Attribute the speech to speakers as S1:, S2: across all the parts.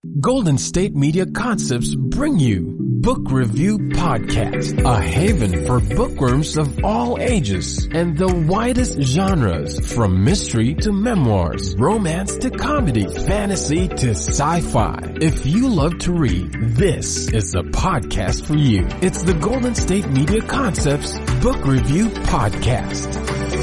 S1: Golden State Media Concepts bring you Book Review Podcast, a haven for bookworms of all ages and the widest genres, from mystery to memoirs, romance to comedy, fantasy to sci-fi. If you love to read, this is the podcast for you. It's the Golden State Media Concepts Book Review Podcast.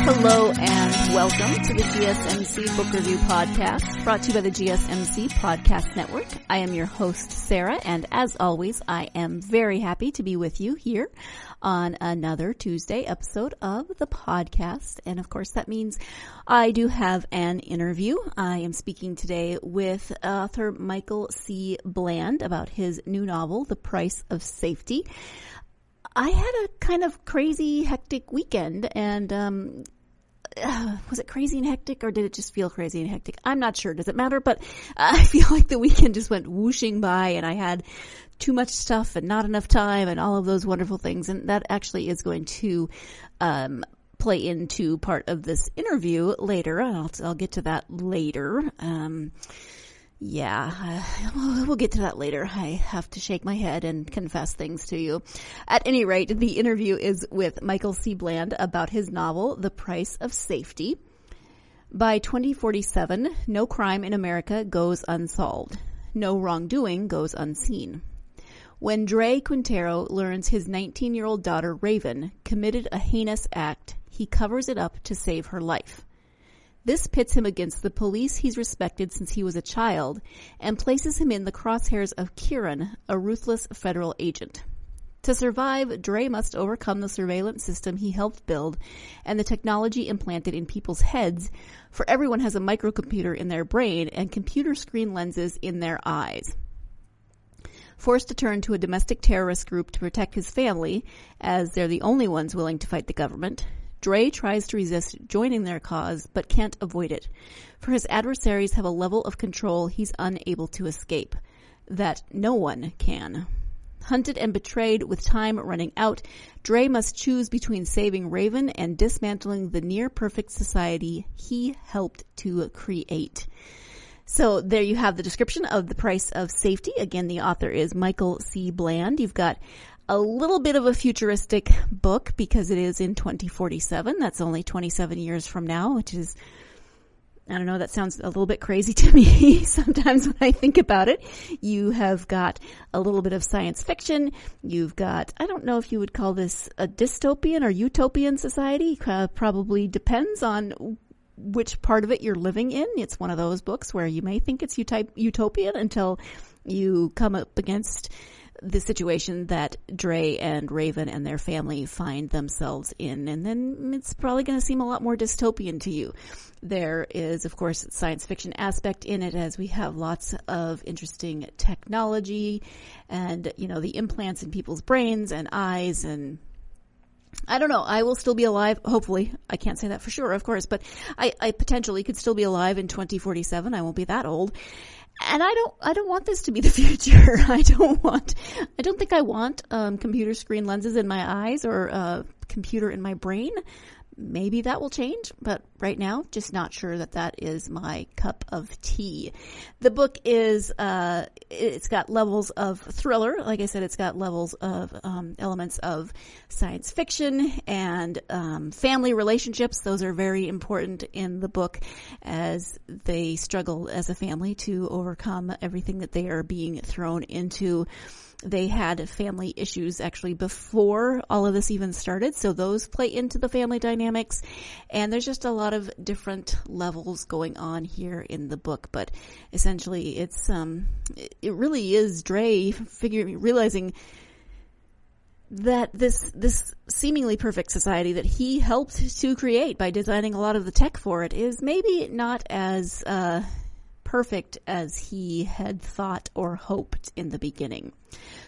S2: Hello and welcome to the GSMC Book Review Podcast, brought to you by the GSMC Podcast Network. I am your host, Sarah, and as always, I am very happy to be with you here on another Tuesday episode of the podcast. And of course, that means I do have an interview. I am speaking today with author Michael C. Bland about his new novel, The Price of Safety. I had a kind of crazy, hectic weekend, and was it crazy and hectic, or did it just feel crazy and hectic? I'm not sure. Does it matter? But I feel like the weekend just went whooshing by, and I had too much stuff and not enough time and all of those wonderful things. And that actually is going to play into part of this interview later. I'll get to that later. We'll get to that later. I have to shake my head and confess things to you. At any rate, the interview is with Michael C. Bland about his novel, The Price of Safety. By 2047, no crime in America goes unsolved. No wrongdoing goes unseen. When Dray Quintero learns his 19-year-old daughter, Raven, committed a heinous act, he covers it up to save her life. This pits him against the police he's respected since he was a child and places him in the crosshairs of Kieran, a ruthless federal agent. To survive, Dray must overcome the surveillance system he helped build and the technology implanted in people's heads, for everyone has a microcomputer in their brain and computer screen lenses in their eyes. Forced to turn to a domestic terrorist group to protect his family, as they're the only ones willing to fight the government, Dray tries to resist joining their cause, but can't avoid it, for his adversaries have a level of control he's unable to escape, that no one can. Hunted and betrayed with time running out, Dray must choose between saving Raven and dismantling the near-perfect society he helped to create. So there you have the description of The Price of Safety. Again, the author is Michael C. Bland. You've got a little bit of a futuristic book because it is in 2047. That's only 27 years from now, which is, I don't know, that sounds a little bit crazy to me sometimes when I think about it. You have got a little bit of science fiction. You've got, I don't know if you would call this a dystopian or utopian society. Probably depends on which part of it you're living in. It's one of those books where you may think it's utopian until you come up against the situation that Dray and Raven and their family find themselves in, and then it's probably going to seem a lot more dystopian to you. There is, of course, a science fiction aspect in it, as we have lots of interesting technology and, the implants in people's brains and eyes, and I don't know. I will still be alive, hopefully. I can't say that for sure, of course, but I potentially could still be alive in 2047. I won't be that old. And I don't want this to be the future. I don't think I want computer screen lenses in my eyes or a computer in my brain. Maybe that will change, but right now, just not sure that is my cup of tea. The book is, it's got levels of thriller. Like I said, it's got levels of elements of science fiction and family relationships. Those are very important in the book as they struggle as a family to overcome everything that they are being thrown into. They had family issues actually before all of this even started, so those play into the family dynamics, and there's just a lot of different levels going on here in the book. But essentially, it really is Dray realizing that this seemingly perfect society that he helped to create by designing a lot of the tech for it is maybe not as perfect as he had thought or hoped in the beginning.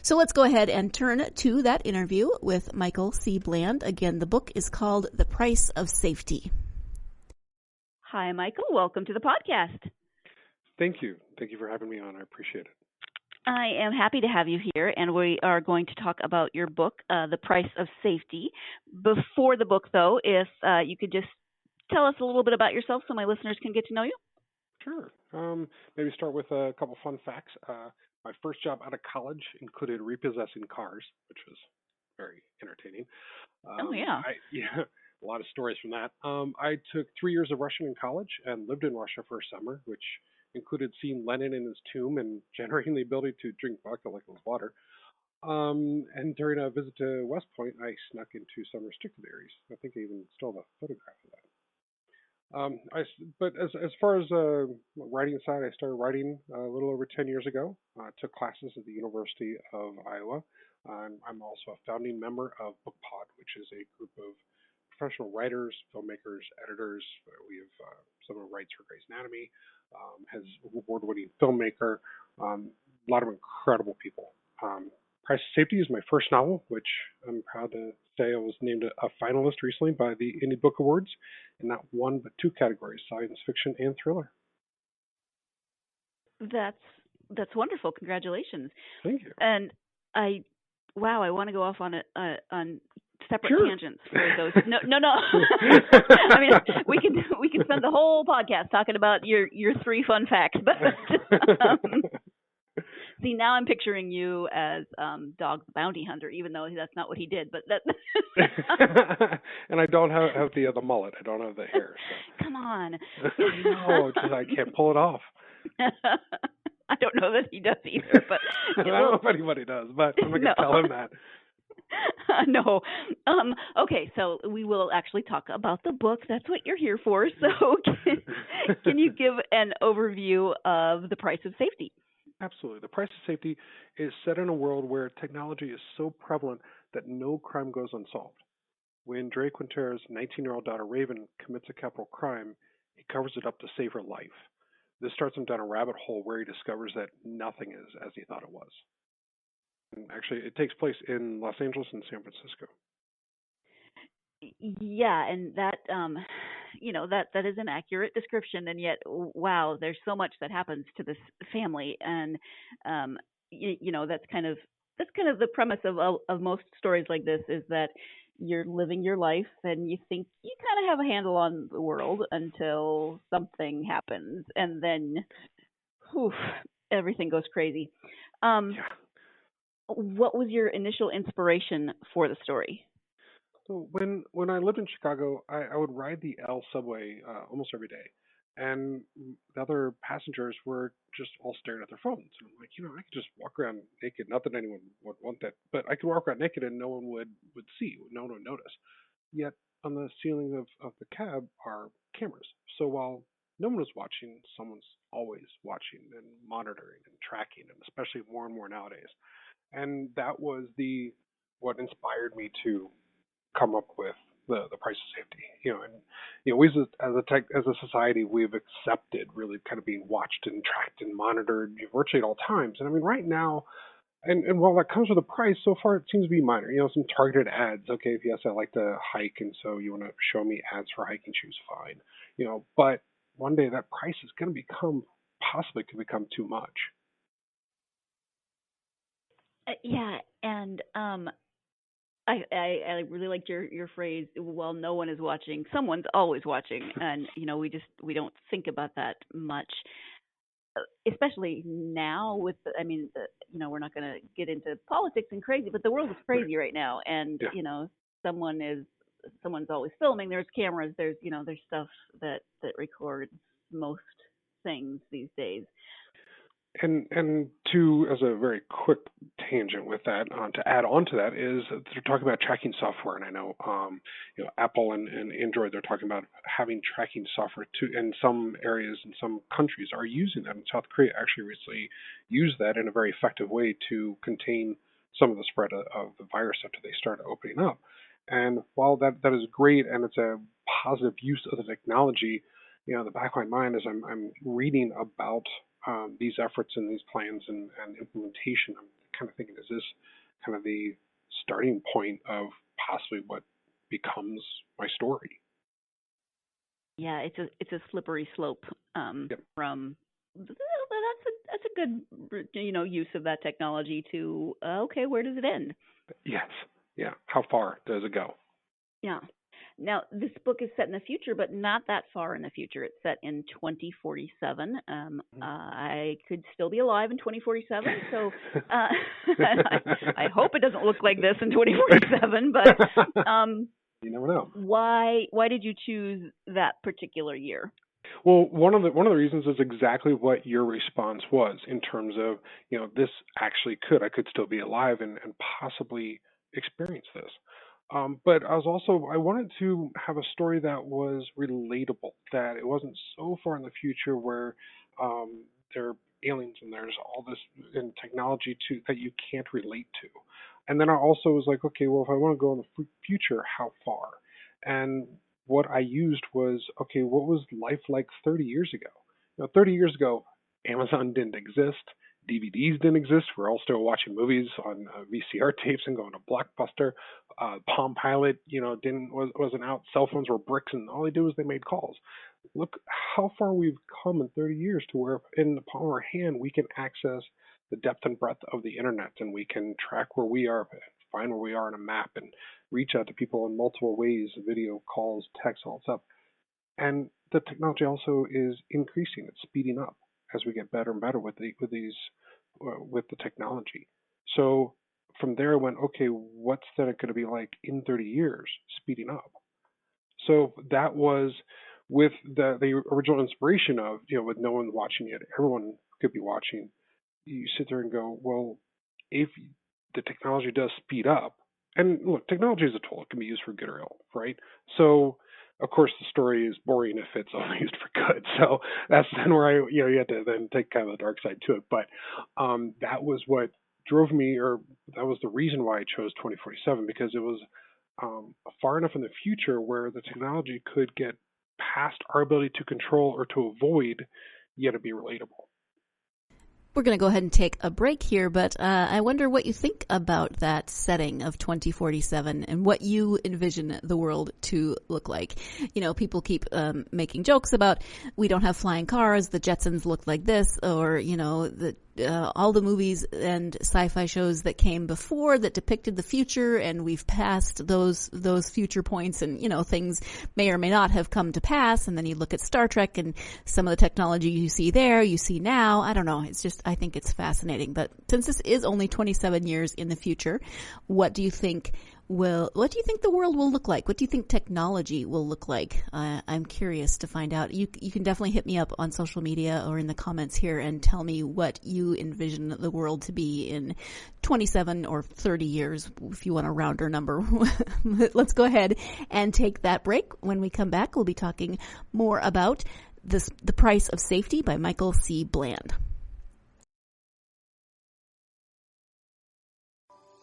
S2: So let's go ahead and turn to that interview with Michael C. Bland. Again, the book is called The Price of Safety. Hi, Michael. Welcome to the podcast.
S3: Thank you. Thank you for having me on. I appreciate it.
S2: I am happy to have you here, and we are going to talk about your book, The Price of Safety. Before the book, though, if you could just tell us a little bit about yourself so my listeners can get to know you.
S3: Sure. Maybe start with a couple fun facts. My first job out of college included repossessing cars, which was very entertaining.
S2: Oh, yeah.
S3: Yeah, a lot of stories from that. I took 3 years of Russian in college and lived in Russia for a summer, which included seeing Lenin in his tomb and generating the ability to drink vodka like it was water. And during a visit to West Point, I snuck into some restricted areas. I think I even still have a photograph of that. But as far as writing side, I started writing a little over 10 years ago. I took classes at the University of Iowa. I'm also a founding member of BookPod, which is a group of professional writers, filmmakers, editors. We have someone who writes for Grey's Anatomy, has award-winning filmmaker, a lot of incredible people. Price of Safety is my first novel, which I'm proud to say I was named a finalist recently by the Indie Book Awards in not one but two categories, science fiction and thriller.
S2: That's wonderful. Congratulations.
S3: Thank you.
S2: And I want to go off on on separate
S3: Sure.
S2: tangents for those. No. I mean, we can spend the whole podcast talking about your three fun facts, but see, now I'm picturing you as Dog the Bounty Hunter, even though that's not what he did. But that.
S3: And I don't have the mullet. I don't have the hair. So.
S2: Come on.
S3: No, I can't pull it off.
S2: I don't know that he does either, but
S3: I don't know if anybody does, but I'm not going to tell him that.
S2: No. Okay, so we will actually talk about the book. That's what you're here for. So can you give an overview of The Price of Safety?
S3: Absolutely. The Price of Safety is set in a world where technology is so prevalent that no crime goes unsolved. When Dray Quintero's 19-year-old daughter Raven commits a capital crime, he covers it up to save her life. This starts him down a rabbit hole where he discovers that nothing is as he thought it was. And actually, it takes place in Los Angeles and San Francisco.
S2: Yeah, and that that is an accurate description, and yet wow, there's so much that happens to this family, and that's kind of the premise of most stories like this, is that you're living your life and you think you kind of have a handle on the world until something happens, and then everything goes crazy.
S3: Yeah.
S2: What was your initial inspiration for the story?
S3: So when I lived in Chicago, I would ride the L subway almost every day, and the other passengers were just all staring at their phones. And I'm like, I could just walk around naked. Not that anyone would want that, but I could walk around naked and no one would see, no one would notice. Yet on the ceiling of the cab are cameras. So while no one was watching, someone's always watching and monitoring and tracking, and especially more and more nowadays. And that was what inspired me to come up with the price of safety. We as a society, we've accepted really kind of being watched and tracked and monitored virtually at all times. And I mean, right now, and while that comes with a price, so far it seems to be minor. Some targeted ads. Okay, yes, I like to hike, and so you want to show me ads for hiking shoes, fine. But one day that price is going to possibly become too much.
S2: Yeah, and I really liked your phrase. Well, no one is watching. Someone's always watching, and we don't think about that much, especially now. We're not going to get into politics and crazy, but the world is crazy right now, and
S3: Yeah.
S2: someone's always filming. There's cameras. There's stuff that records most things these days.
S3: And as a very quick tangent with that, to add on to that is they're talking about tracking software, and I know Apple and Android, they're talking about having tracking software in some areas in some countries are using that. And South Korea actually recently used that in a very effective way to contain some of the spread of the virus after they started opening up. And while that is great and it's a positive use of the technology, the back of my mind is I'm reading about these efforts and these plans and implementation. I'm kind of thinking, is this kind of the starting point of possibly what becomes my story?
S2: Yeah, it's a slippery slope
S3: Yep.
S2: from that's a good use of that technology to okay, where does it end?
S3: Yes. Yeah. How far does it go?
S2: Yeah. Now, this book is set in the future, but not that far in the future. It's set in 2047. I could still be alive in 2047, so I hope it doesn't look like this in 2047. But
S3: You never know.
S2: why did you choose that particular year?
S3: Well, one of the reasons is exactly what your response was in terms of, this actually I could still be alive and possibly experience this. But I wanted to have a story that was relatable, that it wasn't so far in the future where there are aliens and there's all this in technology too that you can't relate to. And then I also was like, okay, well, if I want to go in the future, how far? And what I used was, okay, what was life like 30 years ago? 30 years ago, Amazon didn't exist. DVDs didn't exist. We're all still watching movies on VCR tapes and going to Blockbuster. Palm Pilot, wasn't out. Cell phones were bricks, and all they did was they made calls. Look how far we've come in 30 years to where in the palm of our hand we can access the depth and breadth of the internet, and we can track where we are, find where we are on a map, and reach out to people in multiple ways: video calls, text, all that stuff. And the technology also is increasing; it's speeding up as we get better and better with the technology. So from there, I went, okay, what's that going to be like in 30 years, speeding up? So that was with the original inspiration of, with no one watching it, everyone could be watching. You sit there and go, well, if the technology does speed up, and look, technology is a tool; it can be used for good or ill, right? So, of course, the story is boring if it's only used for good. So that's then where you have to then take kind of the dark side to it. But that was what drove me, or that was the reason why I chose 2047, because it was far enough in the future where the technology could get past our ability to control or to avoid, yet to be relatable.
S2: We're going to go ahead and take a break here, but I wonder what you think about that setting of 2047 and what you envision the world to look like. People keep making jokes about we don't have flying cars, the Jetsons look like this, or, all the movies and sci-fi shows that came before that depicted the future, and we've passed those future points, and things may or may not have come to pass. And then you look at Star Trek, and some of the technology you see there, you see now. I don't know. It's just, I think it's fascinating. But since this is only 27 years in the future, what do you think the world will look like? What do you think technology will look like? I'm curious to find out. You can definitely hit me up on social media or in the comments here and tell me what you envision the world to be in 27 or 30 years, if you want a rounder number. Let's go ahead and take that break. When we come back, we'll be talking more about The Price of Safety by Michael C. Bland.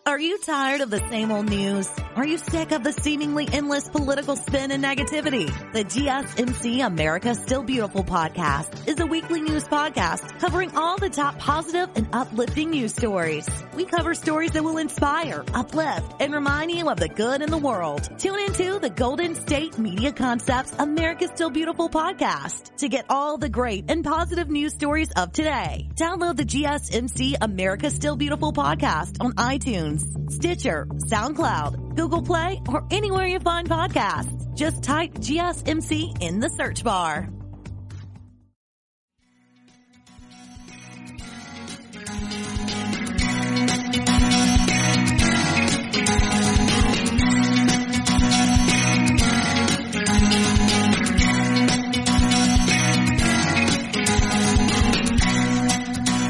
S4: Are you tired of the same old news? Are you sick of the seemingly endless political spin and negativity? The GSMC America Still Beautiful podcast is a weekly news podcast covering all the top positive and uplifting news stories. We cover stories that will inspire, uplift, and remind you of the good in the world. Tune into the Golden State Media Concepts America Still Beautiful podcast to get all the great and positive news stories of today. Download the GSMC America Still Beautiful podcast on iTunes, Stitcher, SoundCloud, Google Play, or anywhere you find podcasts. Just type GSMC in the search bar.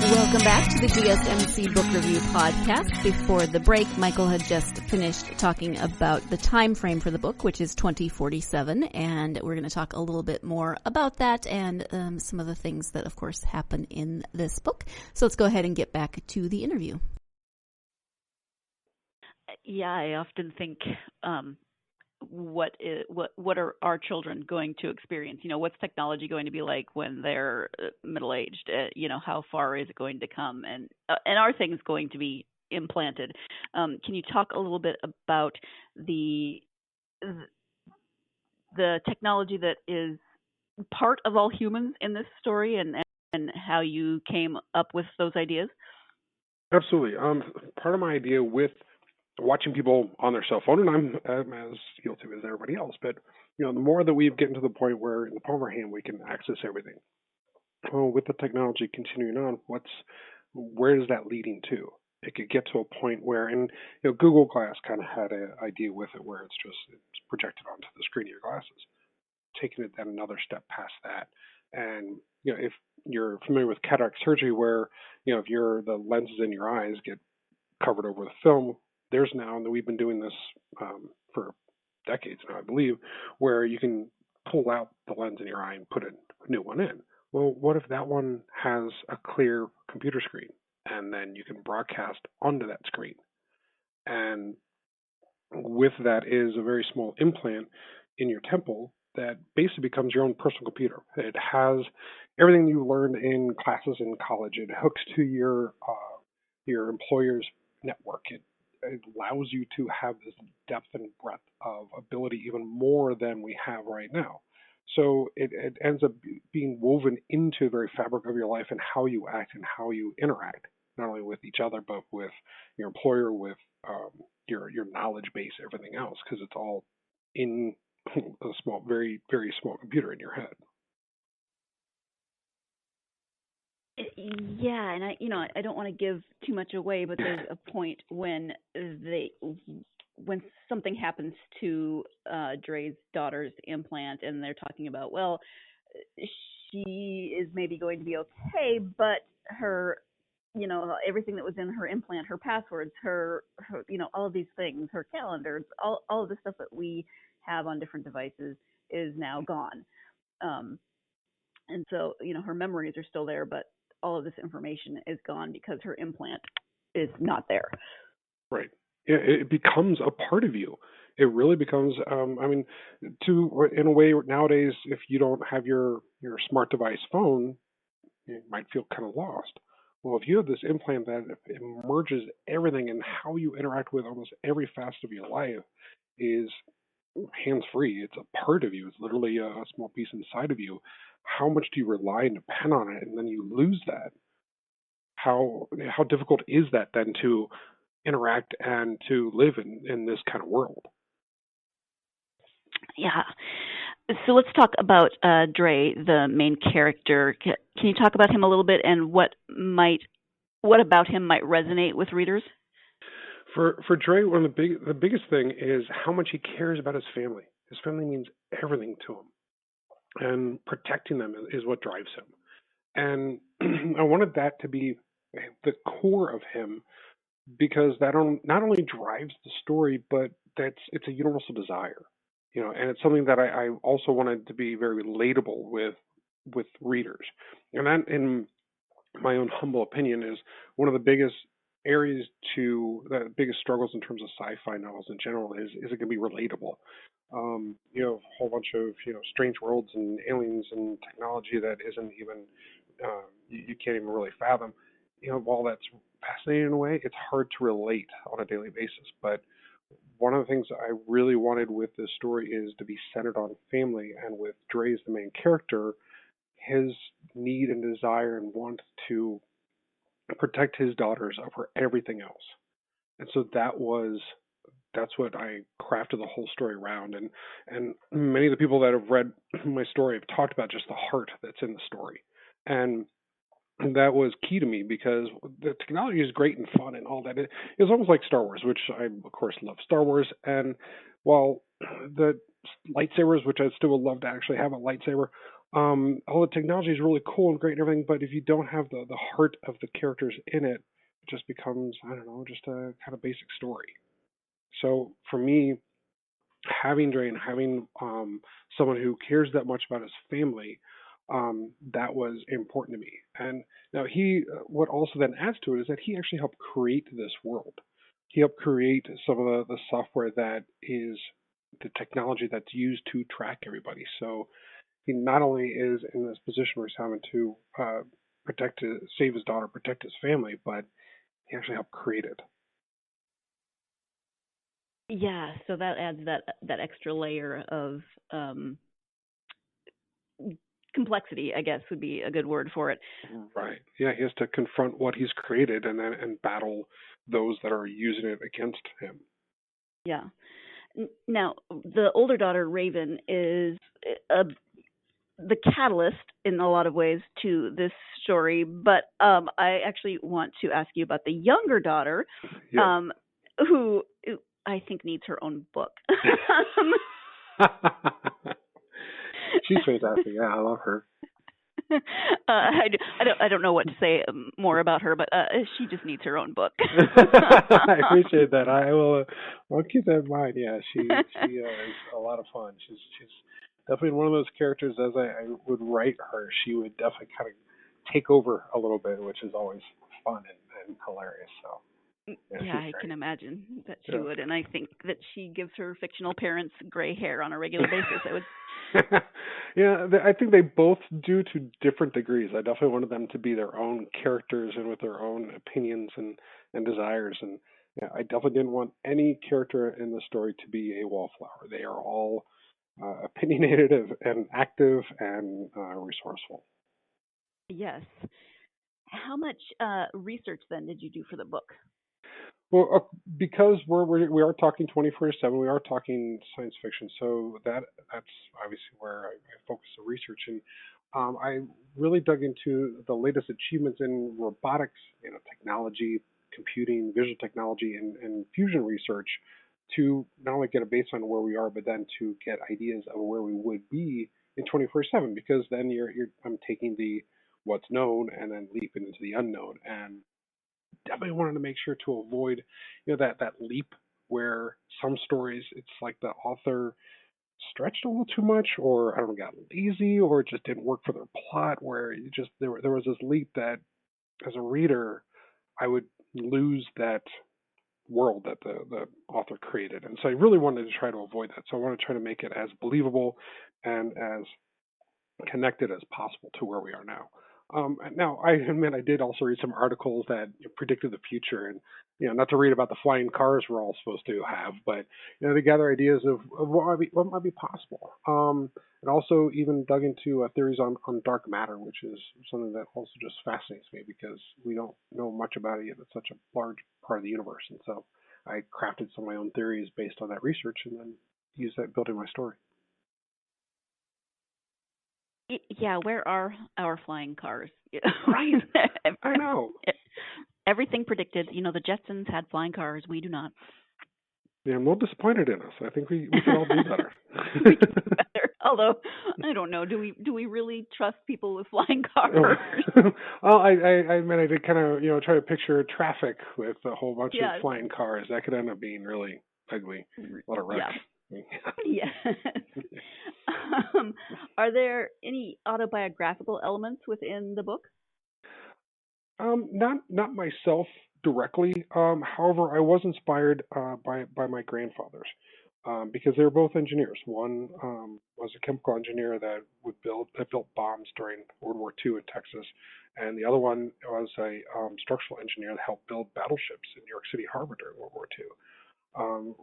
S2: Welcome back to the GSMC Book Review Podcast. Before the break, Michael had just finished talking about the time frame for the book, which is 2047, and we're going to talk a little bit more about that and some of the things that, of course, happen in this book. So let's go ahead and get back to the interview. Yeah, I often think what are our children going to experience? What's technology going to be like when they're middle-aged? How far is it going to come? And are things going to be implanted? Can you talk a little bit about the technology that is part of all humans in this story, and how you came up with those ideas?
S3: Absolutely. Part of my idea with watching people on their cell phone, and I'm as guilty as everybody else, but the more that we've gotten to the point where in the palm of our hand we can access everything. Well, with the technology continuing on, where is that leading to? It could get to a point where, and Google Glass kind of had an idea with it where it's projected onto the screen of your glasses. Taking it then another step past that, and if you're familiar with cataract surgery, where if the lenses in your eyes get covered over with film, there's now, and we've been doing this for decades now, I believe, where you can pull out the lens in your eye and put a new one in. Well, what if that one has a clear computer screen, and then you can broadcast onto that screen? And with that is a very small implant in your temple that basically becomes your own personal computer. It has everything you learned in classes in college. It hooks to your employer's network. It allows you to have this depth and breadth of ability even more than we have right now. So it ends up being woven into the very fabric of your life and how you act and how you interact, not only with each other, but with your employer, with your knowledge base, everything else, because it's all in a small, very, very small computer in your head.
S2: Yeah, and I don't want to give too much away, but there's a point when something happens to Dray's daughter's implant, and they're talking about, well, she is maybe going to be okay, but her, everything that was in her implant, her passwords, her all of these things, her calendars, all of the stuff that we have on different devices is now gone. And so, her memories are still there, but all of this information is gone because her implant is not there.
S3: Right. Yeah, it becomes a part of you. It really becomes. In a way, nowadays, if you don't have your smart device phone, you might feel kind of lost. Well, if you have this implant that merges everything and how you interact with almost every facet of your life is hands free. It's a part of you. It's literally a small piece inside of you. How much do you rely and depend on it, and then you lose that? How difficult is that then to interact and to live in this kind of world?
S2: Yeah. So let's talk about Dray, the main character. Can you talk about him a little bit, and what about him might resonate with readers?
S3: For Dray, one of the biggest thing is how much he cares about his family. His family means everything to him, and protecting them is what drives him. And I wanted that to be the core of him, because that not only drives the story, but it's a universal desire, and it's something that I also wanted to be very relatable with readers. And that, in my own humble opinion, is one of the biggest the biggest struggles in terms of sci-fi novels in general is it can be relatable. A whole bunch of strange worlds and aliens and technology that isn't even you can't even really fathom. While that's fascinating in a way, it's hard to relate on a daily basis. But one of the things I really wanted with this story is to be centered on family, and with Dre as the main character, his need and desire and want to protect his daughters over everything else. And so that's what I crafted the whole story around. And many of the people that have read my story have talked about just the heart that's in the story. And that was key to me, because the technology is great and fun and all that. It's almost like Star Wars, which I, of course, love Star Wars. And while the lightsabers, which I still would love to actually have a lightsaber, all the technology is really cool and great and everything. But if you don't have the heart of the characters in it, it just becomes, I don't know, just a kind of basic story. So for me, having Dre and having someone who cares that much about his family, that was important to me. And now what also then adds to it is that he actually helped create this world. He helped create some of the software that is the technology that's used to track everybody. So he not only is in this position where he's having to save his daughter, protect his family, but he actually helped create it.
S2: Yeah, so that adds that extra layer of complexity, I guess, would be a good word for it.
S3: Right. Yeah, he has to confront what he's created and battle those that are using it against him.
S2: Yeah. Now, the older daughter, Raven, is the catalyst in a lot of ways to this story, but I actually want to ask you about the younger daughter,
S3: Yeah.
S2: who I think needs her own book.
S3: She's fantastic. Yeah, I love her.
S2: I don't know what to say more about her, but she just needs her own book.
S3: I appreciate that. I'll keep that in mind. Yeah, she is a lot of fun. She's definitely one of those characters. As I would write her, she would definitely kind of take over a little bit, which is always fun and hilarious. So.
S2: Yeah, I can imagine that she would, and I think that she gives her fictional parents gray hair on a regular basis. I would.
S3: Yeah, I think they both do to different degrees. I definitely wanted them to be their own characters and with their own opinions and desires. And yeah, I definitely didn't want any character in the story to be a wallflower. They are all opinionated and active and resourceful.
S2: Yes. How much research then did you do for the book?
S3: Well, because we are talking 24/7, we are talking science fiction, so that's obviously where I focus the research, and I really dug into the latest achievements in robotics, technology, computing, visual technology, and fusion research to not only get a baseline of where we are, but then to get ideas of where we would be in 24/7. Because then I'm taking the what's known and then leaping into the unknown, and definitely wanted to make sure to avoid, that leap where some stories it's like the author stretched a little too much, or I don't know, got lazy, or it just didn't work for their plot. Where it just there was this leap that, as a reader, I would lose that world that the author created, and so I really wanted to try to avoid that. So I want to try to make it as believable and as connected as possible to where we are now. Now, I admit I did also read some articles that predicted the future, and not to read about the flying cars we're all supposed to have, but to gather ideas of what might be possible. And also even dug into theories on dark matter, which is something that also just fascinates me because we don't know much about it yet. It's such a large part of the universe, and so I crafted some of my own theories based on that research, and then used that building my story.
S2: Yeah, where are our flying cars?
S3: Right. I know.
S2: Everything predicted. The Jetsons had flying cars. We do not.
S3: Yeah, I'm a little disappointed in us. I think we could all do better.
S2: We could do better. Although, I don't know. Do we really trust people with flying cars?
S3: Well, I mean, I did kind of, try to picture traffic with a whole bunch of flying cars. That could end up being really ugly. A lot of wrecks.
S2: Yes. Are there any autobiographical elements within the book?
S3: Not myself directly. However, I was inspired by my grandfathers because they were both engineers. One was a chemical engineer that built bombs during World War II in Texas, and the other one was a structural engineer that helped build battleships in New York City Harbor during World War II.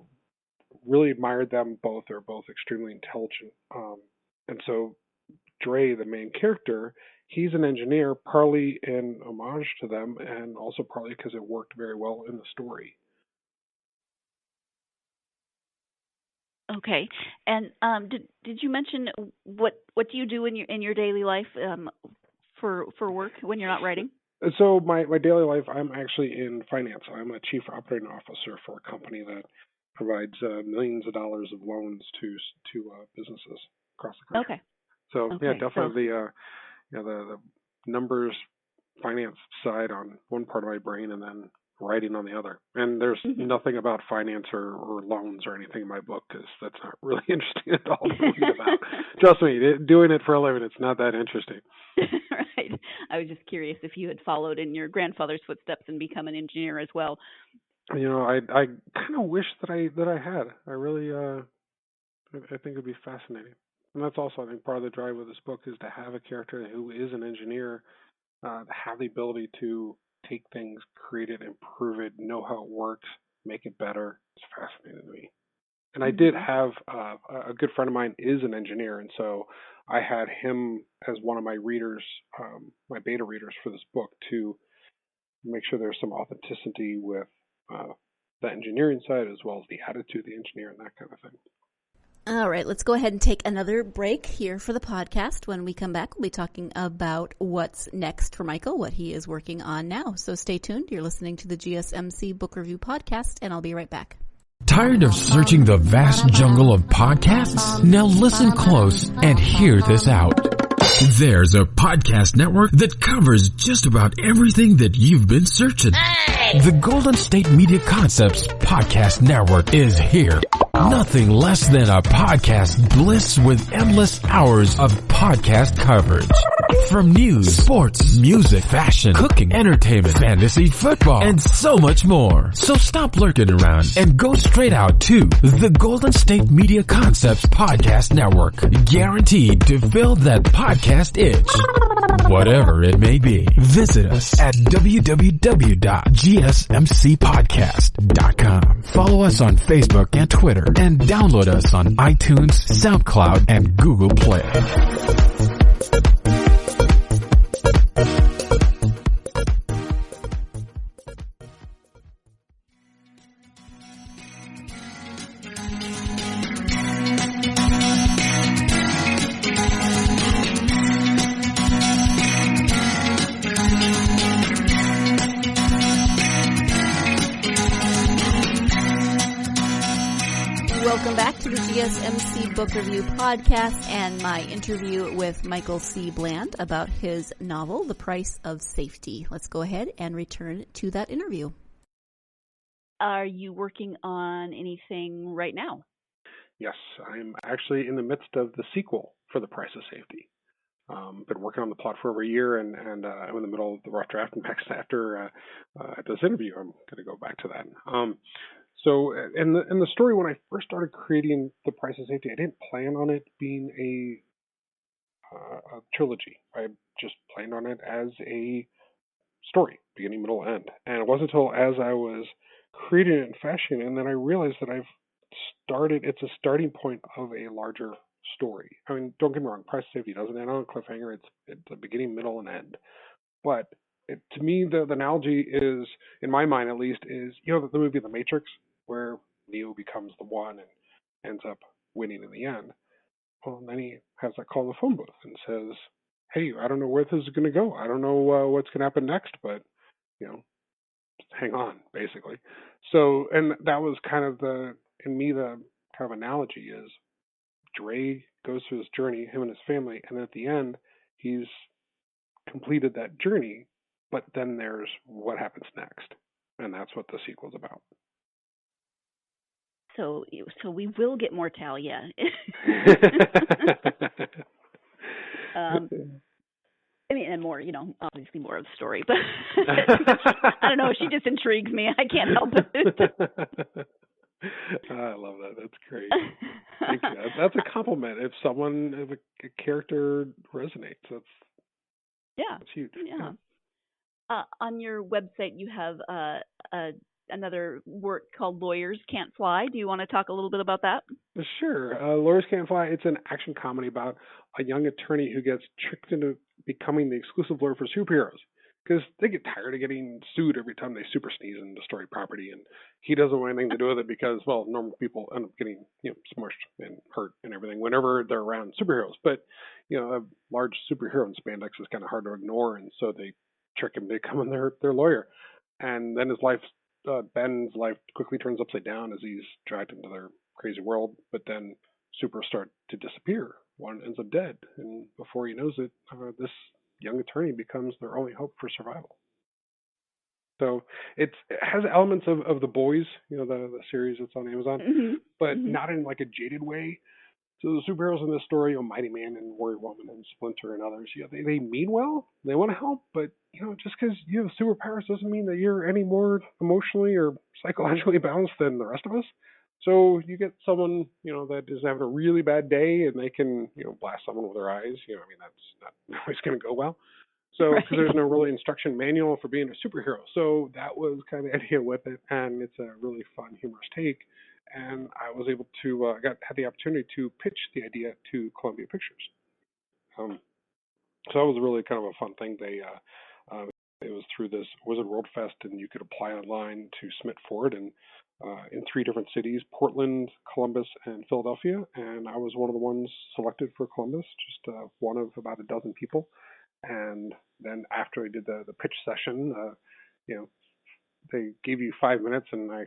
S3: Really admired them both. They're both extremely intelligent. And so Dray, the main character, he's an engineer, partly in homage to them, and also partly because it worked very well in the story.
S2: Okay. And did you mention what do you do in your daily life for work when you're not writing?
S3: So my daily life, I'm actually in finance. I'm a chief operating officer for a company that provides millions of dollars of loans to businesses across the country.
S2: Okay.
S3: So yeah, definitely the numbers, finance side on one part of my brain, and then writing on the other. And there's nothing about finance or loans or anything in my book because that's not really interesting at all to read about. Trust me, doing it for a living, it's not that interesting.
S2: Right. I was just curious if you had followed in your grandfather's footsteps and become an engineer as well.
S3: I kind of wish that I had. I really I think it'd be fascinating. And that's also, I think, part of the drive of this book is to have a character who is an engineer, have the ability to take things, create it, improve it, know how it works, make it better. It's fascinating to me. And I did have a good friend of mine is an engineer, and so I had him as one of my readers, my beta readers for this book, to make sure there's some authenticity with the engineering side as well as the attitude of the engineer and that kind of thing.
S2: All right, let's go ahead and take another break here for the podcast. When we come back, we'll be talking about what's next for Michael, what he is working on now. So stay tuned. You're listening to the GSMC Book Review Podcast, and I'll be right back.
S1: Tired of searching the vast jungle of podcasts? Now listen close and hear this out. There's a podcast network that covers just about everything that you've been searching. Hey! The Golden State Media Concepts Podcast Network is here. Nothing less than a podcast bliss with endless hours of podcast coverage. From news, sports, music, fashion, cooking, entertainment, fantasy, football, and so much more. So stop lurking around and go straight out to the Golden State Media Concepts Podcast Network. Guaranteed to fill that podcast itch. Whatever it may be. Visit us at www.gsmcpodcast.com. Follow us on Facebook and Twitter, and download us on iTunes, SoundCloud, and Google Play.
S2: Welcome back to the GSMC Book Review Podcast and my interview with Michael C. Bland about his novel, The Price of Safety. Let's go ahead and return to that interview. Are you working on anything right now?
S3: Yes, I'm actually in the midst of the sequel for The Price of Safety. Been working on the plot for over a year, and I'm in the middle of the rough draft. And next, after this interview, I'm going to go back to that. So in the story, when I first started creating The Price of Safety, I didn't plan on it being a trilogy. I just planned on it as a story, beginning, middle, end. And it wasn't until as I was creating it and fashioning it, and then I realized that it's a starting point of a larger story. I mean, don't get me wrong, Price of Safety doesn't end on a cliffhanger. It's a beginning, middle, and end. But to me, the analogy is, in my mind at least, is, the movie The Matrix, where Neo becomes the one and ends up winning in the end. Well, then he has that call in the phone booth and says, hey, I don't know where this is going to go. I don't know what's going to happen next, but, just hang on, basically. So, and that was kind of the kind of analogy is Dray goes through his journey, him and his family, and at the end, he's completed that journey, but then there's what happens next. And that's what the sequel's about.
S2: So we will get more Talia. I mean, and more, obviously more of the story, but I don't know. She just intrigues me. I can't help it.
S3: I love that. That's great. Thank you. That's a compliment. If a character resonates, that's huge.
S2: Yeah. On your website, you have another work called Lawyers Can't Fly. Do you want to talk a little bit about that?
S3: Sure. Lawyers Can't Fly. It's an action comedy about a young attorney who gets tricked into becoming the exclusive lawyer for superheroes because they get tired of getting sued every time they super sneeze and destroy property, and he doesn't want anything to do with it because, well, normal people end up getting smushed and hurt and everything whenever they're around superheroes. But a large superhero in spandex is kind of hard to ignore, and so they trick him into becoming their lawyer, and then his life. Ben's life quickly turns upside down as he's dragged into their crazy world, but then supers start to disappear. One ends up dead, and before he knows it, this young attorney becomes their only hope for survival. So it has elements of The Boys, the series that's on Amazon, but not in like a jaded way. So the superheroes in this story, Mighty Man and Warrior Woman and Splinter and others, they mean well, they want to help, but just because you have superpowers doesn't mean that you're any more emotionally or psychologically balanced than the rest of us. So you get someone, that is having a really bad day and they can, blast someone with their eyes. That's not always going to go well. So because there's no really instruction manual for being a superhero. So that was kind of the idea with it, and it's a really fun, humorous take. And I was able to had the opportunity to pitch the idea to Columbia Pictures. Um, so that was really kind of a fun thing. It was through this Wizard World Fest, and you could apply online to submit for it, and in 3 different cities: Portland, Columbus, and Philadelphia. And I was one of the ones selected for Columbus, just one of about a dozen people. And then after I did the pitch session, you know, they gave you 5 minutes, and I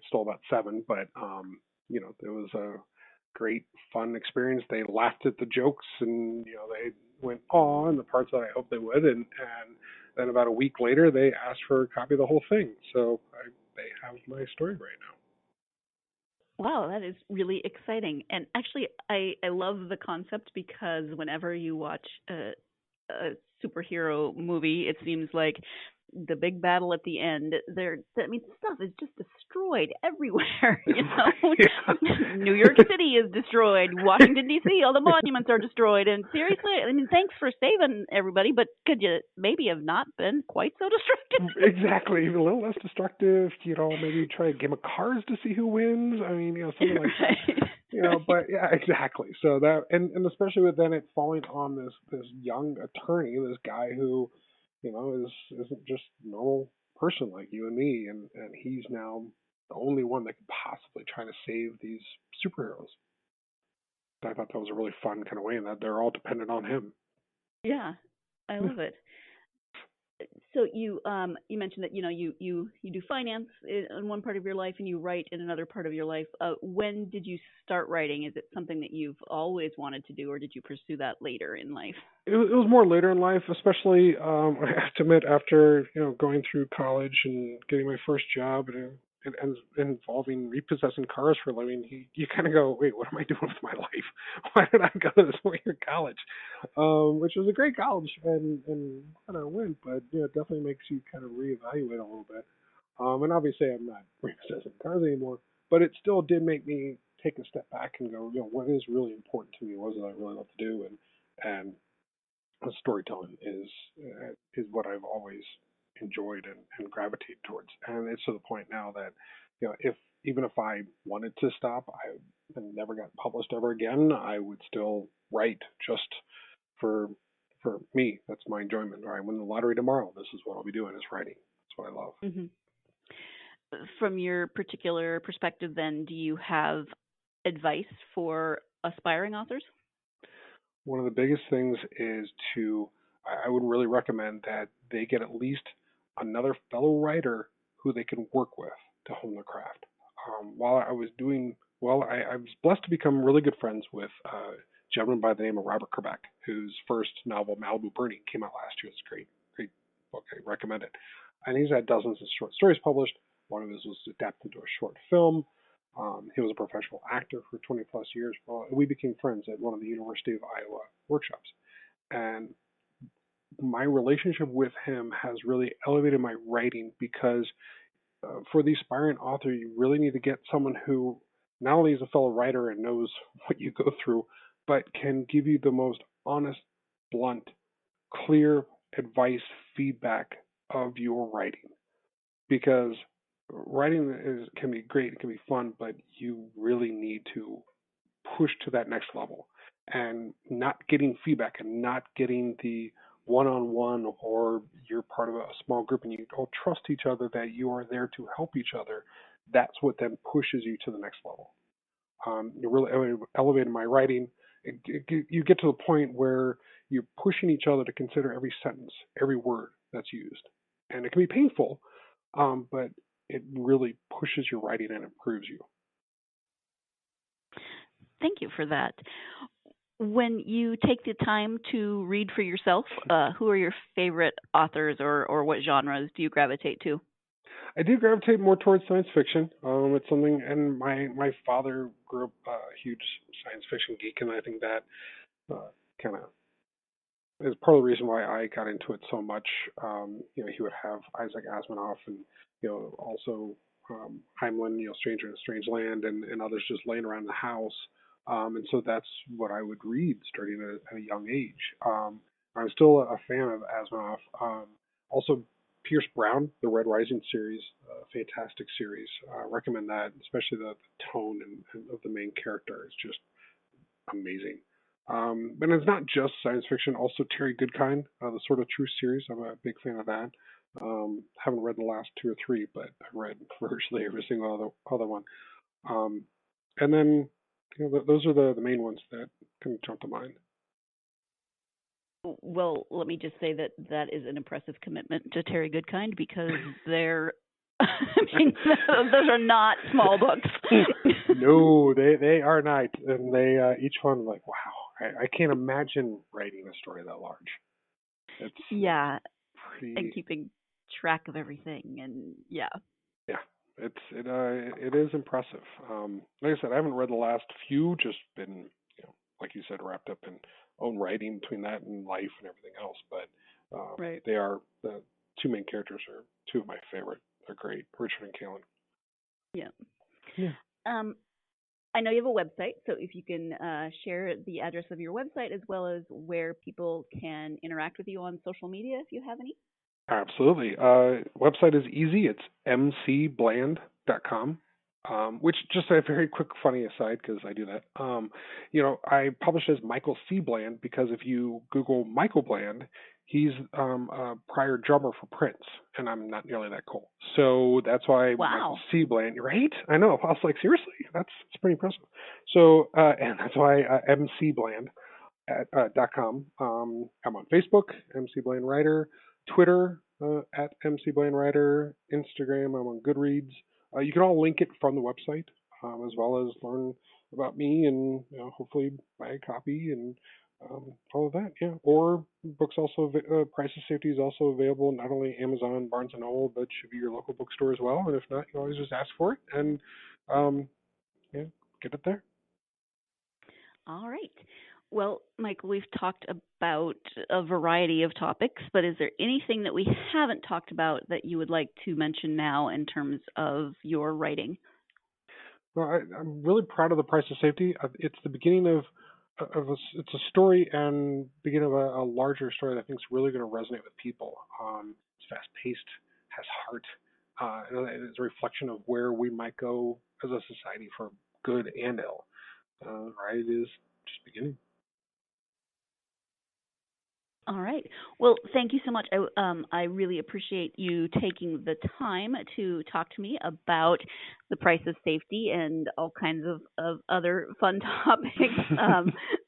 S3: stole about 7, but it was a great fun experience. They laughed at the jokes, and they went on the parts that I hoped they would, and then about a week later they asked for a copy of the whole thing. So they have my story right now.
S2: Wow, that is really exciting. And actually, I love the concept because whenever you watch a superhero movie, it seems like the big battle at the end, stuff is just destroyed everywhere. New York City is destroyed. Washington, D.C., all the monuments are destroyed. And seriously, thanks for saving everybody, but could you maybe have not been quite so destructive?
S3: Exactly. A little less destructive. Maybe try a game of cards to see who wins. Something like that. But yeah, exactly. So that, and especially with then it falling on this young attorney, this guy who, isn't just a normal person like you and me, and he's now the only one that could possibly try to save these superheroes. I thought that was a really fun kind of way, and that they're all dependent on him.
S2: Yeah, I love it. So you mentioned that you do finance in one part of your life and you write in another part of your life. When did you start writing? Is it something that you've always wanted to do, or did you pursue that later in life?
S3: It was more later in life, especially I have to admit, after going through college and getting my first job, and it ends involving repossessing cars for a living. You kind of go, wait, what am I doing with my life? Why did I go to this 4-year college? Which was a great college, and I went, but it definitely makes you kind of reevaluate a little bit. And obviously, I'm not repossessing cars anymore, but it still did make me take a step back and go, what is really important to me? What is it I really love to do? And storytelling is what I've always enjoyed and gravitated towards. And it's to the point now that even if I wanted to stop, and never got published ever again, I would still write just for me. That's my enjoyment. All right, win the lottery tomorrow, this is what I'll be doing, is writing. That's what I love.
S2: Mm-hmm. From your particular perspective, then, do you have advice for aspiring authors?
S3: One of the biggest things is I would really recommend that they get at least another fellow writer who they can work with to hone their craft. While I was doing well, I was blessed to become really good friends with a gentleman by the name of Robert Kerbeck, whose first novel, Malibu Burning, came out last year. It's a great book. I recommend it. And he's had dozens of short stories published. One of his was adapted into a short film. He was a professional actor for 20 plus years. Well, we became friends at one of the University of Iowa workshops. And my relationship with him has really elevated my writing, because for the aspiring author, you really need to get someone who not only is a fellow writer and knows what you go through, but can give you the most honest, blunt, clear advice, feedback of your writing. Because writing can be great, it can be fun, but you really need to push to that next level. And not getting feedback and not getting the one-on-one, or you're part of a small group and you all trust each other that you are there to help each other, that's what then pushes you to the next level. You really elevated my writing. You get to the point where you're pushing each other to consider every sentence, every word that's used. And it can be painful, but it really pushes your writing and improves you.
S2: Thank you for that. When you take the time to read for yourself, who are your favorite authors, or what genres do you gravitate to?
S3: I do gravitate more towards science fiction. It's something, and my father grew up a huge science fiction geek, and I think that kind of is part of the reason why I got into it so much. He would have Isaac Asimov, and also Heimlin, Stranger in a Strange Land, and others just laying around the house. And so that's what I would read starting at a young age. I'm still a fan of Asimov. Also, Pierce Brown, the Red Rising series, fantastic series. Recommend that, especially the tone and of the main character is just amazing. But it's not just science fiction. Also, Terry Goodkind, the Sort of Truth series. I'm a big fan of that. Haven't read the last 2 or 3, but I read virtually every single other one. And then, those are the main ones that can jump to mind.
S2: Well, let me just say that is an impressive commitment to Terry Goodkind, because they're, I mean, those are not small books.
S3: No, they are not. And they, each one, like, wow, I can't imagine writing a story that large. It's pretty...
S2: and keeping track of everything, and yeah,
S3: it is impressive. Like I said, I haven't read the last few, just been, like you said, wrapped up in own writing between that and life and everything else. But
S2: right.
S3: They are, the 2 main characters are 2 of my favorite. They're great, Richard and Kaylin.
S2: Yeah. I know you have a website, so if you can share the address of your website as well as where people can interact with you on social media, if you have any.
S3: Absolutely. Website is easy. It's mcbland.com. Which, just a very quick funny aside, because I do that. I publish as Michael C. Bland because if you Google Michael Bland, he's a prior drummer for Prince, and I'm not nearly that cool. So that's why Michael C. Bland, right? I know. I was like, seriously? That's pretty impressive. So, and that's why mcbland at .com. I'm on Facebook, MC Bland Writer, Twitter at MC Bland Writer, Instagram. I'm on Goodreads. You can all link it from the website, as well as learn about me and hopefully buy a copy and all of that. Yeah. Or books also. Price of Safety is also available not only Amazon, Barnes and Noble, but should be your local bookstore as well. And if not, you always just ask for it and get it there.
S2: All right. Well, Michael, we've talked about a variety of topics, but is there anything that we haven't talked about that you would like to mention now in terms of your writing?
S3: Well, I'm really proud of The Price of Safety. It's the beginning of it's a story and beginning of a larger story that I think is really going to resonate with people. It's fast-paced, has heart, and it's a reflection of where we might go as a society for good and ill. Right? It is just beginning.
S2: All right. Well, thank you so much. I really appreciate you taking the time to talk to me about The Price of Safety and all kinds of other fun topics.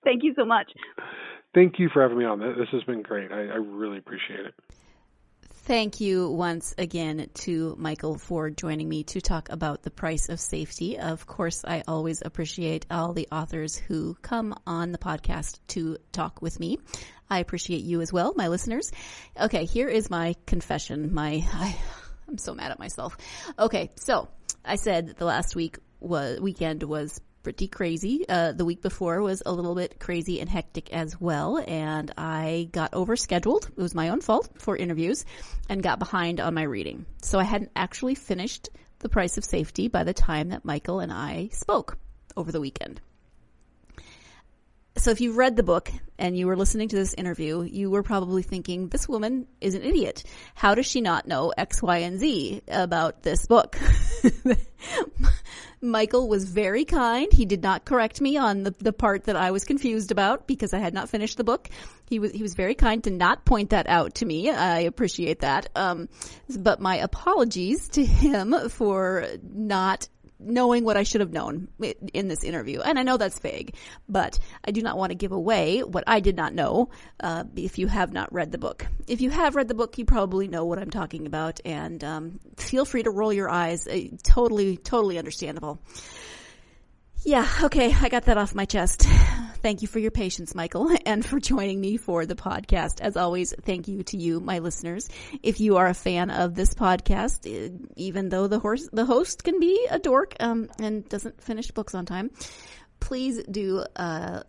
S2: Thank you so much.
S3: Thank you for having me on. This has been great. I really appreciate it.
S2: Thank you once again to Michael for joining me to talk about The Price of Safety. Of course, I always appreciate all the authors who come on the podcast to talk with me. I appreciate you as well, my listeners. Okay, here is my confession. I'm so mad at myself. Okay, so I said the last weekend was pretty crazy. The week before was a little bit crazy and hectic as well, and I got overscheduled. It was my own fault for interviews and got behind on my reading. So I hadn't actually finished The Price of Safety by the time that Michael and I spoke over the weekend. So if you've read the book and you were listening to this interview, you were probably thinking, this woman is an idiot. How does she not know X, Y, and Z about this book? Michael was very kind. He did not correct me on the part that I was confused about because I had not finished the book. He was very kind to not point that out to me. I appreciate that. But my apologies to him for not knowing what I should have known in this interview. And I know that's vague, but I do not want to give away what I did not know if you have not read the book. If you have read the book, you probably know what I'm talking about, and feel free to roll your eyes. Totally understandable. Yeah, okay, I got that off my chest. Thank you for your patience, Michael, and for joining me for the podcast. As always, thank you to you, my listeners. If you are a fan of this podcast, even though the host can be a dork and doesn't finish books on time, please do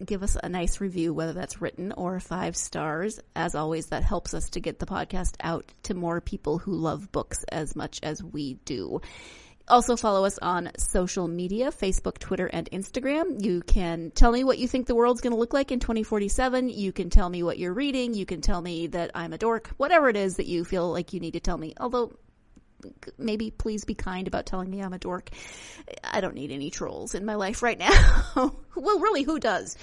S2: give us a nice review, whether that's written or 5 stars. As always, that helps us to get the podcast out to more people who love books as much as we do. Also follow us on social media, Facebook, Twitter, and Instagram. You can tell me what you think the world's going to look like in 2047. You can tell me what you're reading. You can tell me that I'm a dork. Whatever it is that you feel like you need to tell me. Although, maybe please be kind about telling me I'm a dork. I don't need any trolls in my life right now. Well, really, who does?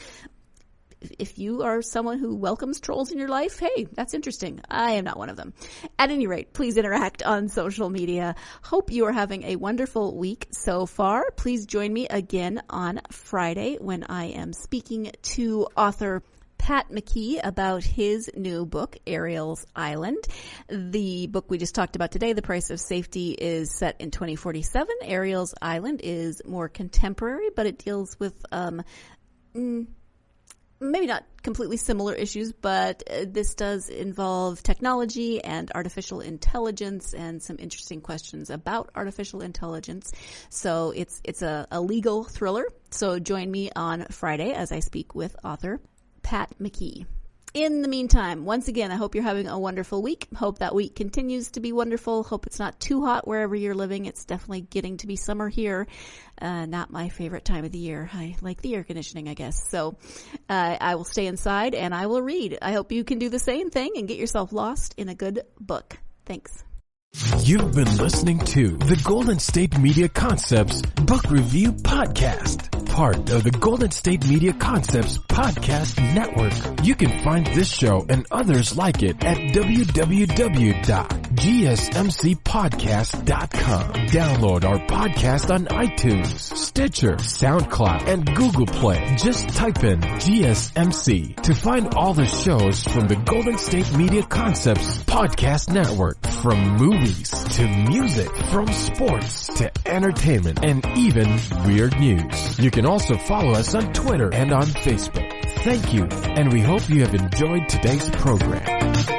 S2: if you are someone who welcomes trolls in your life, hey, that's interesting. I am not one of them. At any rate, please interact on social media. Hope you are having a wonderful week so far. Please join me again on Friday when I am speaking to author Pat McKee about his new book, Ariel's Island. The book we just talked about today, The Price of Safety, is set in 2047. Ariel's Island is more contemporary, but it deals with maybe not completely similar issues, but this does involve technology and artificial intelligence and some interesting questions about artificial intelligence. So it's a legal thriller. So join me on Friday as I speak with author Pat McKee. In the meantime, once again, I hope you're having a wonderful week. Hope that week continues to be wonderful. Hope it's not too hot wherever you're living. It's definitely getting to be summer here. Not my favorite time of the year. I like the air conditioning, I guess. So I will stay inside and I will read. I hope you can do the same thing and get yourself lost in a good book. Thanks.
S1: You've been listening to the Golden State Media Concepts Book Review Podcast, part of the Golden State Media Concepts Podcast Network. You can find this show and others like it at www.gsmcpodcast.com. Download our podcast on iTunes, Stitcher, SoundCloud, and Google Play. Just type in GSMC to find all the shows from the Golden State Media Concepts Podcast Network, from movies to music, from sports to entertainment, and even weird news. You can also follow us on Twitter and on Facebook. Thank you, and we hope you have enjoyed today's program.